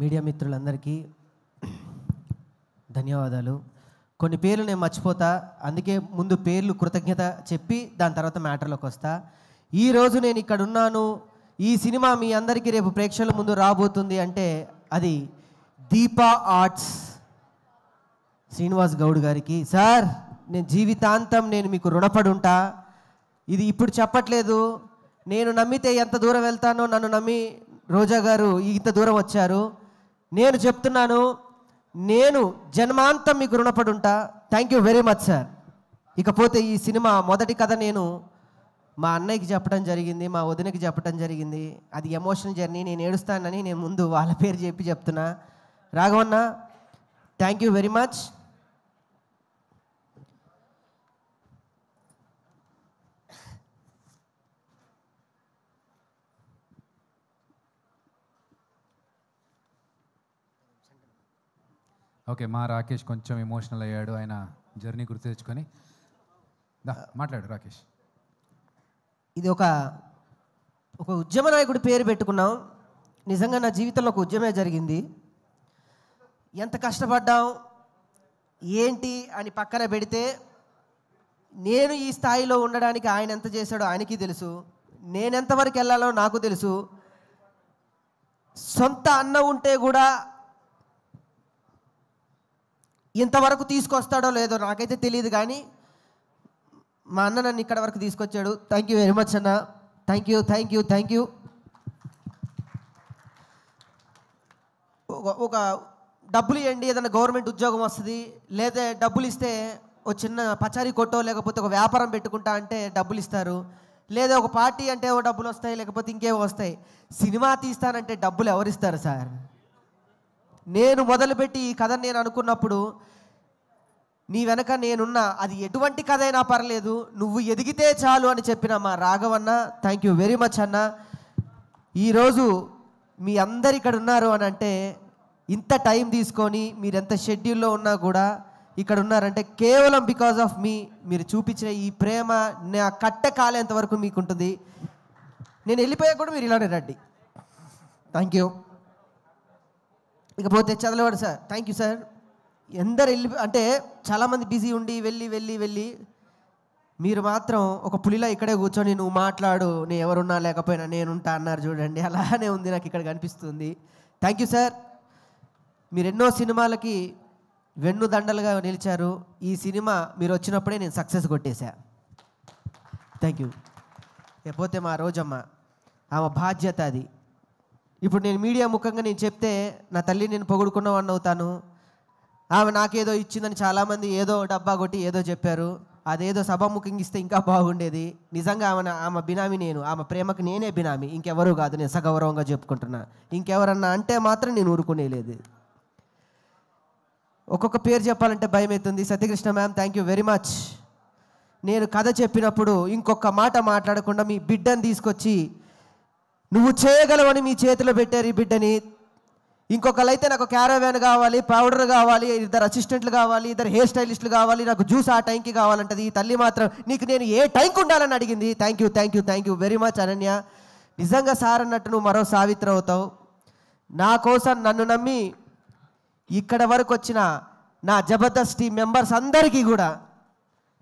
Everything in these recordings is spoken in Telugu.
మీడియా మిత్రులందరికీ ధన్యవాదాలు. కొన్ని పేర్లు నేను మర్చిపోతా, అందుకే ముందు పేర్లు కృతజ్ఞత చెప్పి దాని తర్వాత మ్యాటర్లోకి వస్తా. ఈరోజు నేను ఇక్కడ ఉన్నాను, ఈ సినిమా మీ అందరికీ రేపు ప్రేక్షకుల ముందు రాబోతుంది అంటే అది దీపా ఆర్ట్స్ శ్రీనివాస్ గౌడ్ గారికి. సార్, నేను జీవితాంతం నేను మీకు రుణపడి ఉంటా. ఇది ఇప్పుడు చెప్పట్లేదు, నేను నమ్మితే ఎంత దూరం వెళ్తానో నన్ను నమ్మి రోజా గారు ఇంత దూరం వచ్చారు. నేను చెప్తున్నాను, నేను జన్మాంతం మీకు రుణపడి ఉంటా. Thank you very much sir. ఇకపోతే ఈ సినిమా మొదటి కథ నేను మా అన్నయ్యకి చెప్పడం జరిగింది, మా వదినకి చెప్పడం జరిగింది. అది ఎమోషనల్ జర్నీ, నేను ఏడుస్తానని నేను ముందు వాళ్ళ పేరు చెప్తున్నా. Raghavanna, thank you very much. Okay, మా రాకేష్ కొంచెం ఎమోషనల్ అయ్యాడు, ఆయన జర్నీ గుర్తు తెచ్చుకొని మాట్లాడు రాకేష్. ఇది ఒక ఉద్యమ నాయకుడి పేరు పెట్టుకున్నాం. నిజంగా నా జీవితంలో ఒక ఉద్యమే జరిగింది. ఎంత కష్టపడ్డాం ఏంటి అని పక్కన పెడితే, నేను ఈ స్థాయిలో ఉండడానికి ఆయన ఎంత చేశాడో ఆయనకి తెలుసు, నేనెంతవరకు వెళ్ళాలో నాకు తెలుసు. సొంత అన్న ఉంటే కూడా ఇంతవరకు తీసుకొస్తాడో లేదో నాకైతే తెలియదు, కానీ మా అన్న నన్ను ఇక్కడ వరకు తీసుకొచ్చాడు. థ్యాంక్ యూ వెరీ మచ్ అన్న. Thank you thank you thank you. ఒక డబ్బులు ఇవ్వండి, ఏదైనా గవర్నమెంట్ ఉద్యోగం వస్తుంది, లేదా డబ్బులు ఇస్తే ఒక చిన్న పచారీ కొట్టో లేకపోతే ఒక వ్యాపారం పెట్టుకుంటా అంటే డబ్బులు ఇస్తారు, లేదా ఒక పార్టీ అంటే ఓ డబ్బులు వస్తాయి, లేకపోతే ఇంకేవో వస్తాయి. సినిమా తీస్తానంటే డబ్బులు ఎవరిస్తారు సార్? నేను మొదలుపెట్టి ఈ కథ నేను అనుకున్నప్పుడు, నీ వెనక నేనున్నా, అది ఎటువంటి కథ అయినా పర్లేదు, నువ్వు ఎదిగితే చాలు అని చెప్పిన మా రాఘవన్న, థ్యాంక్ యూ వెరీ మచ్ అన్న. ఈరోజు మీ అందరు ఇక్కడ ఉన్నారు అని అంటే, ఇంత టైం తీసుకొని మీరు ఎంత షెడ్యూల్లో ఉన్నా కూడా ఇక్కడ ఉన్నారంటే కేవలం బికాజ్ ఆఫ్ మీ. మీరు చూపించిన ఈ ప్రేమ నా కట్ట కాలేంత వరకు మీకు ఉంటుంది. నేను వెళ్ళిపోయా కూడా మీరు ఇలానే రండి. Thank you. ఇకపోతే చదలవాడు సార్, థ్యాంక్ యూ సార్. ఎందరు వెళ్ళి అంటే చాలామంది బిజీ ఉండి వెళ్ళి మీరు మాత్రం ఒక పులిలా ఇక్కడే కూర్చొని నువ్వు మాట్లాడు, నేను ఎవరున్నా లేకపోయినా నేనుంటా అన్నారు చూడండి. అలానే ఉంది నాకు ఇక్కడ కనిపిస్తుంది. Thank you sir. మీరు ఎన్నో సినిమాలకి వెన్నుదండలుగా నిలిచారు. ఈ సినిమా మీరు వచ్చినప్పుడే నేను సక్సెస్ కొట్టేశా. Thank you. లేకపోతే మా రోజమ్మ, ఆమె బాధ్యత అది. ఇప్పుడు నేను మీడియా ముఖంగా నేను చెప్తే నా తల్లి నేను పొగుడుకున్నవాడిని అవుతాను. ఆమె నాకేదో ఇచ్చిందని చాలామంది ఏదో డబ్బా కొట్టి ఏదో చెప్పారు. అదేదో సభాముఖంగా ఇస్తే ఇంకా బాగుండేది. నిజంగా ఆమె బినామీ నేను, ఆమె ప్రేమకు నేనే బినామీ, ఇంకెవరూ కాదు. నేను సగౌరవంగా చెప్పుకుంటున్నా. ఇంకెవరన్నా అంటే మాత్రం నేను ఊరుకునేలేదు. ఒక్కొక్క పేరు చెప్పాలంటే భయం అవుతుంది. Satyakrishna ma'am, thank you very much. నేను కథ చెప్పినప్పుడు ఇంకొక మాట మాట్లాడకుండా మీ బిడ్డని తీసుకొచ్చి నువ్వు చేయగలవని మీ చేతిలో పెట్టారు ఈ బిడ్డని. ఇంకొకళ్ళైతే నాకు క్యారవాన్ కావాలి, పౌడర్ కావాలి, 2 అసిస్టెంట్లు కావాలి, 2 హెయిర్ స్టైలిస్టులు కావాలి, నాకు జ్యూస్ ఆ టైంకి కావాలంటది. ఈ తల్లి మాత్రం నీకు నేను ఏ టైంకి ఉండాలని అడిగింది. Thank you thank you thank you very much Ananya. నిజంగా సార్ అన్నట్టు నువ్వు మరో సావిత్రి అవుతావు. నా కోసం నన్ను నమ్మి ఇక్కడ వరకు వచ్చిన నా జబర్దస్త్ టీం మెంబర్స్ అందరికీ కూడా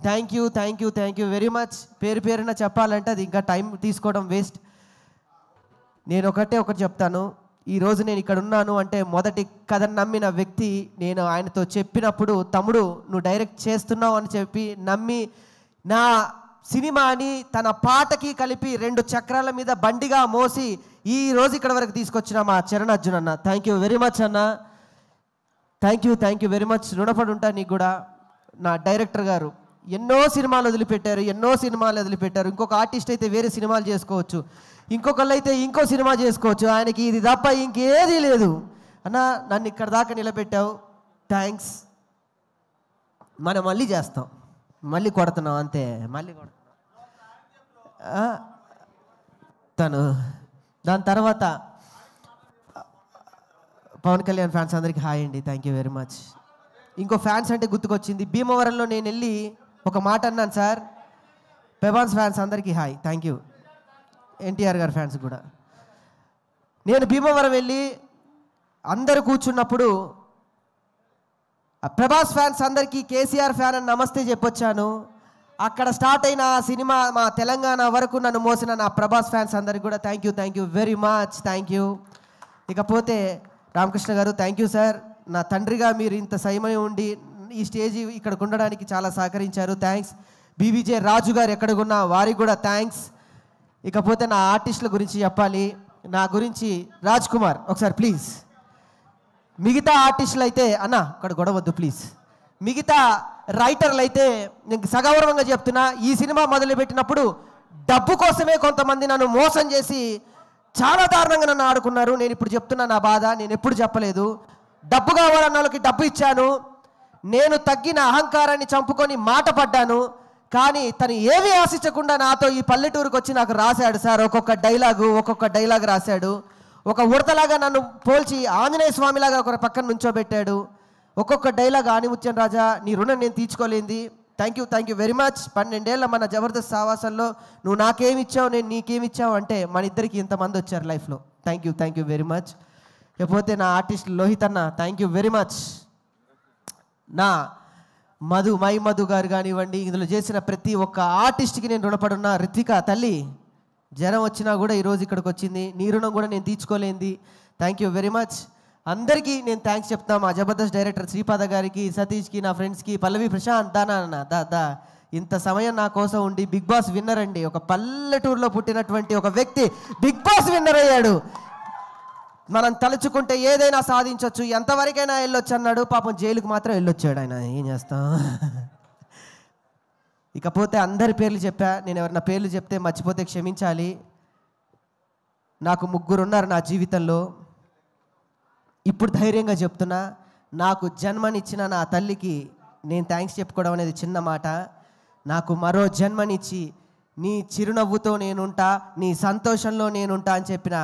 thank you thank you thank you very much. పేరున చెప్పాలంటే అది ఇంకా టైం తీసుకోవడం వేస్ట్. నేను ఒకటి చెప్తాను. ఈరోజు నేను ఇక్కడ ఉన్నాను అంటే మొదటి కథను నమ్మిన వ్యక్తి నేను. ఆయనతో చెప్పినప్పుడు తమ్ముడు నువ్వు డైరెక్ట్ చేస్తున్నావు అని చెప్పి నమ్మి నా సినిమాని తన పాటకి కలిపి 2 చక్రాల మీద బండిగా మోసి ఈ రోజు ఇక్కడ వరకు తీసుకొచ్చిన మా చరణ్ అర్జున్ అన్న, థ్యాంక్ యూ వెరీ మచ్ అన్న. Thank you very much. రుణపడి ఉంటా నీకు కూడా. నా డైరెక్టర్ గారు ఎన్నో సినిమాలు వదిలిపెట్టారు. ఇంకొక ఆర్టిస్ట్ అయితే వేరే సినిమాలు చేసుకోవచ్చు, ఇంకొకళ్ళు అయితే ఇంకో సినిమా చేసుకోవచ్చు. ఆయనకి ఇది తప్ప ఇంకేదీ లేదు. అన్న, నన్ను ఇక్కడ దాకా నిలబెట్టావు, థ్యాంక్స్. మనం మళ్ళీ చేస్తాం, మళ్ళీ కొడుతున్నాం అంతే, మళ్ళీ కొడుతున్నాం. తను దాని తర్వాత పవన్ కళ్యాణ్ ఫ్యాన్స్ అందరికీ హాయ్ అండి, థ్యాంక్ యూ వెరీ మచ్. ఇంకో ఫ్యాన్స్ అంటే గుర్తుకొచ్చింది. భీమవరంలో నేను వెళ్ళి ఒక మాట అన్నాను సార్. పెబాన్స్ ఫ్యాన్స్ అందరికీ హాయ్, థ్యాంక్ యూ. ఎన్టీఆర్ గారి ఫ్యాన్స్ కూడా. నేను భీమవరం వెళ్ళి అందరూ కూర్చున్నప్పుడు ప్రభాస్ ఫ్యాన్స్ అందరికీ కేసీఆర్ ఫ్యాన్ అని నమస్తే చెప్పొచ్చాను. అక్కడ స్టార్ట్ అయిన ఆ సినిమా మా తెలంగాణ వరకు నన్ను మోసిన నా ప్రభాస్ ఫ్యాన్స్ అందరికి కూడా thank you very much. Thank you. ఇకపోతే రామకృష్ణ గారు థ్యాంక్ యూ సార్. నా తండ్రిగా మీరు ఇంత సమయం ఉండి ఈ స్టేజ్ ఇక్కడికి ఉండడానికి చాలా సహకరించారు. థ్యాంక్స్. బీవీజే రాజు గారు ఎక్కడికున్నా వారికి కూడా థ్యాంక్స్. ఇకపోతే నా ఆర్టిస్టుల గురించి చెప్పాలి. నా గురించి రాజ్ కుమార్ ఒకసారి ప్లీజ్. మిగతా ఆర్టిస్టులు అయితే అన్న అక్కడ గొడవద్దు ప్లీజ్. మిగతా రైటర్లు అయితే నేను సగౌరవంగా చెప్తున్నా, ఈ సినిమా మొదలుపెట్టినప్పుడు డబ్బు కోసమే కొంతమంది నన్ను మోసం చేసి చాలా దారుణంగా నన్ను ఆడుకున్నారు. నేను ఇప్పుడు చెప్తున్నా నా బాధ. నేను ఎప్పుడు చెప్పలేదు. డబ్బు కావాలన్న వాళ్ళకి డబ్బు ఇచ్చాను. నేను తగ్గిన అహంకారాన్ని చంపుకొని మాట పడ్డాను. కానీ తను ఏమీ ఆశించకుండా నాతో ఈ పల్లెటూరుకు వచ్చి నాకు రాశాడు సార్. ఒక్కొక్క డైలాగ్ రాశాడు. ఒక ఉడతలాగా నన్ను పోల్చి ఆంజనేయ స్వామిలాగా ఒక పక్కన నుంచోబెట్టాడు. ఒక్కొక్క డైలాగ్ ఆనిముత్యం రాజా నీ రుణం నేను తీర్చుకోలేంది. Thank you very much. 12 ఏళ్ళ మన జబర్దస్త్ సావాసంలో నువ్వు నాకేమిచ్చావు నేను నీకేమిచ్చావు అంటే మన ఇద్దరికి ఇంతమంది వచ్చారు లైఫ్లో. Thank you very much. లేకపోతే నా ఆర్టిస్ట్ లోహిత్ అన్న థ్యాంక్ యూ వెరీ మచ్. నా మధు గారు కానివ్వండి, ఇందులో చేసిన ప్రతి ఒక్క ఆర్టిస్ట్కి నేను రుణపడున్నా. రిత్విక తల్లి జ్వరం వచ్చినా కూడా ఈరోజు ఇక్కడికి వచ్చింది. నీ రుణం కూడా నేను తీర్చుకోలేంది. Thank you very much. అందరికీ నేను థ్యాంక్స్ చెప్తాను. మా జబర్దస్త్ డైరెక్టర్ శ్రీపాద గారికి, సతీష్కి, నా ఫ్రెండ్స్కి, పల్లవి ప్రశాంత్ దా ఇంత సమయం నా కోసం ఉండి బిగ్ బాస్ విన్నర్ అండి. ఒక పల్లెటూరులో పుట్టినటువంటి ఒక వ్యక్తి బిగ్ బాస్ విన్నర్ అయ్యాడు. మనం తలుచుకుంటే ఏదైనా సాధించవచ్చు, ఎంతవరకైనా వెళ్ళొచ్చు అన్నాడు. పాపం జైలుకు మాత్రం వెళ్ళొచ్చాడు ఆయన. ఏం చేస్తాం. ఇకపోతే అందరి పేర్లు చెప్పా. నేను ఎవరైనా పేర్లు చెప్తే మర్చిపోతే క్షమించాలి. నాకు 3 ఉన్నారు నా జీవితంలో. ఇప్పుడు ధైర్యంగా చెప్తున్నా, నాకు జన్మనిచ్చిన నా తల్లికి నేను థ్యాంక్స్ చెప్పుకోవడం అనేది చిన్న మాట. నాకు మరో జన్మనిచ్చి నీ చిరునవ్వుతో నేనుంటా, నీ సంతోషంలో నేనుంటా అని చెప్పిన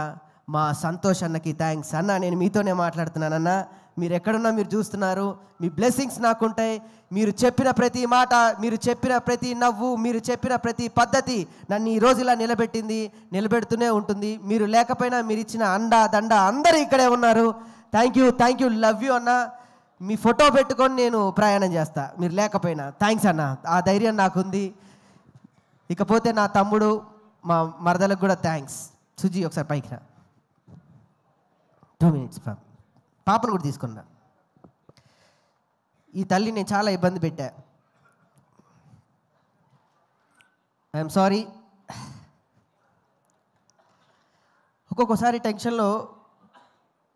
మా సంతోష్ అన్నకి థ్యాంక్స్. అన్న నేను మీతోనే మాట్లాడుతున్నానన్నా. మీరు ఎక్కడున్నా మీరు చూస్తున్నారు. మీ బ్లెస్సింగ్స్ నాకుంటాయి. మీరు చెప్పిన ప్రతి మాట, మీరు చెప్పిన ప్రతి నవ్వు, మీరు చెప్పిన ప్రతి పద్ధతి నన్ను ఈ రోజు ఇలా నిలబెడుతూనే ఉంటుంది. మీరు లేకపోయినా మీరు ఇచ్చిన అండ దండ అందరూ ఇక్కడే ఉన్నారు. థ్యాంక్ యూ లవ్ యూ అన్న. మీ ఫోటో పెట్టుకొని నేను ప్రయాణం చేస్తా మీరు లేకపోయినా. థ్యాంక్స్ అన్న, ఆ ధైర్యం నాకుంది. ఇకపోతే నా తమ్ముడు మా మరదలకు కూడా థ్యాంక్స్. సుజీ ఒకసారి పైకి రా. 2 minutes పాపను కూడా తీసుకున్నా. ఈ తల్లి నేను చాలా ఇబ్బంది పెట్టా. I'm sorry. ఒక్కొక్కసారి టెన్షన్లో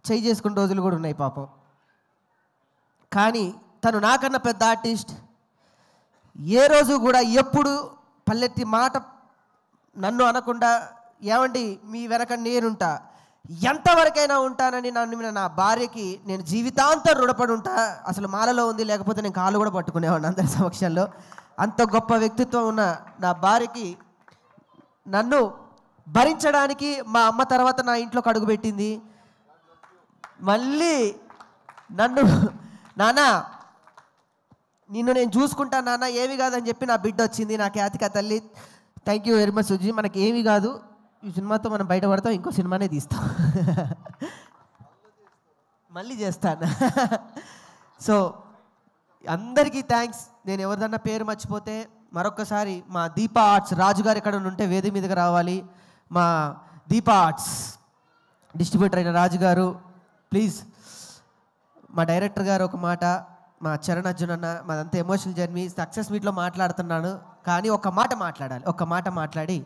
చేయి చేసుకున్న రోజులు కూడా ఉన్నాయి పాపం. కానీ తను నాకన్నా పెద్ద ఆర్టిస్ట్. ఏ రోజు కూడా ఎప్పుడు పల్లెత్తి మాట నన్ను అనకుండా ఏమండి మీ వెనక నేనుంటా, ఎంతవరకైనా ఉంటానని నన్ను నా భార్యకి నేను జీవితాంతం రుణపడి ఉంటా. అసలు మాలలో ఉంది, లేకపోతే నేను కాళ్ళు కూడా పట్టుకునేవాడిని అందరి సమక్షంలో. అంత గొప్ప వ్యక్తిత్వం ఉన్న నా భార్యకి నన్ను భరించడానికి మా అమ్మ తర్వాత నా ఇంట్లోకి అడుగుపెట్టింది. మళ్ళీ నన్ను నాన్న నిన్ను నేను చూసుకుంటా నాన్న, ఏమి కాదని చెప్పి నా బిడ్డ వచ్చింది, నా ఖ్యాతిక తల్లి. Thank you very much Suji. మనకి ఏమి కాదు, ఈ సినిమాతో మనం బయటపడతాం, ఇంకో సినిమానే తీస్తాం. మళ్ళీ చేస్తాను. సో అందరికీ థ్యాంక్స్. నేను ఎవరిదన్నా పేరు మర్చిపోతే మరొక్కసారి మా దీపా ఆర్ట్స్ రాజుగారు ఎక్కడ ఉంటే వేది మీదకి రావాలి. మా దీపా ఆర్ట్స్ డిస్ట్రిబ్యూటర్ అయిన రాజుగారు ప్లీజ్. మా డైరెక్టర్ గారు ఒక మాట, మా చరణ్ అర్జున్ అన్న, మాదంతా ఎమోషనల్ జర్నీ. సక్సెస్ మీట్లో మాట్లాడుతున్నాను కానీ ఒక్క మాట మాట్లాడాలి. ఒక్క మాట మాట్లాడి